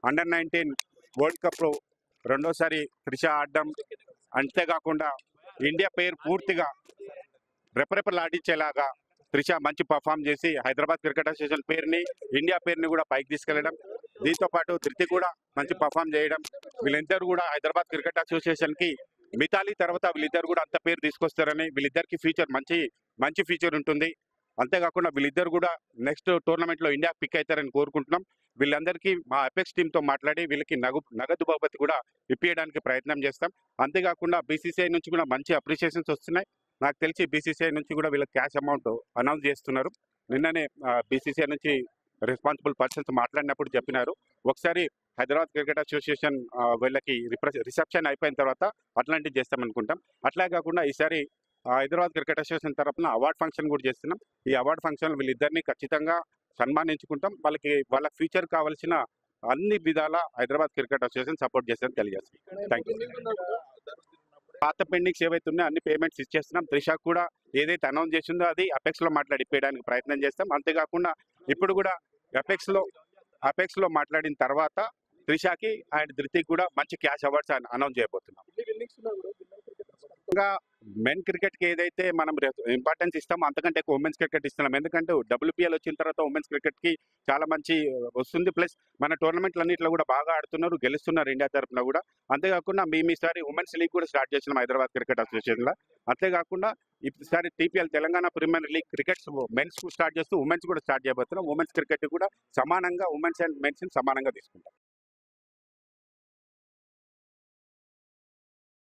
Under-19 world కప్లో రెండోసారి త్రిష ఆడడం, అంతేకాకుండా ఇండియా పేరు పూర్తిగా రెపరెపలాడించేలాగా త్రిష మంచి పర్ఫామ్ చేసి హైదరాబాద్ క్రికెట్ అసోసియేషన్ పేరుని, ఇండియా పేరుని కూడా పైకి తీసుకెళ్లడం, దీంతో పాటు ధృతి కూడా మంచి పర్ఫామ్ చేయడం, వీళ్ళిద్దరు కూడా హైదరాబాద్ క్రికెట్ అసోసియేషన్ కి మితాలి తర్వాత వీళ్ళిద్దరు కూడా అంత పేరు తీసుకొస్తారని, వీళ్ళిద్దరికి ఫ్యూచర్ మంచి ఫ్యూచర్ ఉంటుంది. అంతేకాకుండా వీళ్ళిద్దరు కూడా నెక్స్ట్ టోర్నమెంట్ లో ఇండియా పిక్ అవుతారని కోరుకుంటున్నాం. వీళ్ళందరికీ మా అపెక్స్ టీమ్ తో మాట్లాడి వీళ్ళకి నగదు బహుమతి కూడా ఇప్పించడానికి ప్రయత్నం చేస్తాం. అంతేకాకుండా బీసీసీఐ నుంచి కూడా మంచి అప్రిషియేషన్స్ వస్తున్నాయి. నాకు తెలిసి బీసీసీఐ నుంచి కూడా వీళ్ళకి క్యాష్ అమౌంట్ అనౌన్స్ చేస్తున్నారు. నిన్ననే బీసీసీఐ నుంచి రెస్పాన్సిబుల్ పర్సన్స్ మాట్లాడినప్పుడు చెప్పినారు, ఒకసారి హైదరాబాద్ క్రికెట్ అసోసియేషన్ వీళ్ళకి రిసెప్షన్ అయిపోయిన తర్వాత అట్లాంటివి చేస్తామనుకుంటాం. అట్లా కాకుండా ఈసారి హైదరాబాద్ క్రికెట్ అసోసియేషన్ తరఫున అవార్డ్ ఫంక్షన్ కూడా చేస్తున్నాం. ఈ అవార్డ్ ఫంక్షన్ వీళ్ళిద్దరిని ఖచ్చితంగా సన్మానించుకుంటాం. వాళ్ళ ఫ్యూచర్ కావాల్సిన అన్ని విధాల హైదరాబాద్ క్రికెట్ అసోసియేషన్ సపోర్ట్ చేస్తారని తెలియజేస్తాం. Thank you. పాత పెండింగ్స్ ఏవైతే ఉన్నాయో అన్ని పేమెంట్స్ ఇచ్చేస్తున్నాం. త్రిష కూడా ఏదైతే అనౌన్స్ చేసిందో అది అపెక్స్ లో మాట్లాడిపోయడానికి ప్రయత్నం చేస్తాం. అంతేకాకుండా ఇప్పుడు కూడా అపెక్స్ లో మాట్లాడిన తర్వాత త్రిషకి అండ్ ధృతికి కూడా మంచి క్యాష్ అవార్డ్స్ అనౌన్స్ చేయబోతున్నాం. ఇంకా మెన్ క్రికెట్ కి ఏదైతే మనం ఇంపార్టెన్స్ ఇస్తామో అంతకంటే ఎక్కువ ఉమెన్స్ క్రికెట్ ఇస్తున్నాం. ఎందుకంటే WPL వచ్చిన తర్వాత ఉమెన్స్ క్రికెట్ కి చాలా మంచి వస్తుంది. ప్లస్ మన టోర్నమెంట్లన్నింటిలో కూడా బాగా ఆడుతున్నారు, గెలుస్తున్నారు ఇండియా తరఫున కూడా. అంతేకాకుండా మేము ఈసారి ఉమెన్స్ లీగ్ కూడా స్టార్ట్ చేసినాం హైదరాబాద్ క్రికెట్ అసోసియేషన్ లో. అంతేకాకుండా ఈసారి TPL Telangana premier league crickets men's కు స్టార్ట్ చేస్తూ ఉమెన్స్ కూడా స్టార్ట్ చేయబోతున్నాం. ఉమెన్స్ క్రికెట్ కూడా సమానంగా ఉమెన్స్ అండ్ మెన్స్ సమానంగా తీసుకుంటాం.